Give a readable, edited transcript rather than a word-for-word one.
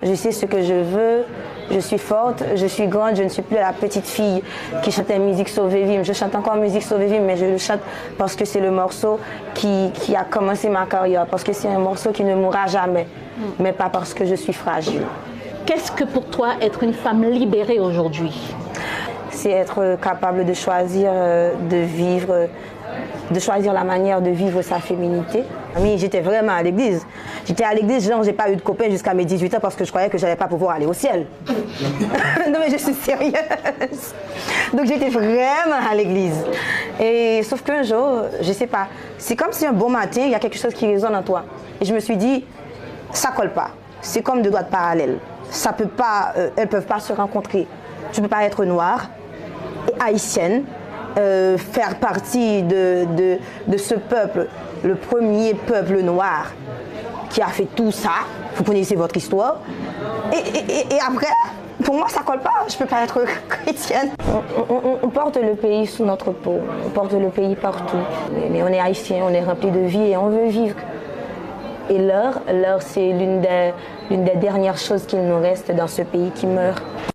Je sais ce que je veux, je suis forte, je suis grande, je ne suis plus la petite fille qui chantait musique Sauvé-Vime. Je chante encore musique Sauvé-Vime, mais je le chante parce que c'est le morceau qui a commencé ma carrière, parce que c'est un morceau qui ne mourra jamais, mais pas parce que je suis fragile. Qu'est-ce que pour toi être une femme libérée aujourd'hui? C'est être capable de choisir de vivre, de choisir la manière de vivre sa féminité. J'étais vraiment à l'église. J'étais à l'église, genre j'ai pas eu de copain jusqu'à mes 18 ans parce que je croyais que j'allais pas pouvoir aller au ciel. Non mais je suis sérieuse. Donc j'étais vraiment à l'église. Et sauf qu'un jour, je sais pas, c'est comme si un bon matin, il y a quelque chose qui résonne en toi. Et je me suis dit, ça colle pas. C'est comme deux doigts de parallèle. Ça peut pas, elles peuvent pas se rencontrer. Tu peux pas être noire et haïtienne. Faire partie de ce peuple, le premier peuple noir qui a fait tout ça. Vous connaissez votre histoire. Et après, pour moi, ça colle pas. Je ne peux pas être chrétienne. On porte le pays sous notre peau. On porte le pays partout. Mais on est haïtien, on est rempli de vie et on veut vivre. Et l'heure, c'est l'une des dernières choses qu'il nous reste dans ce pays qui meurt.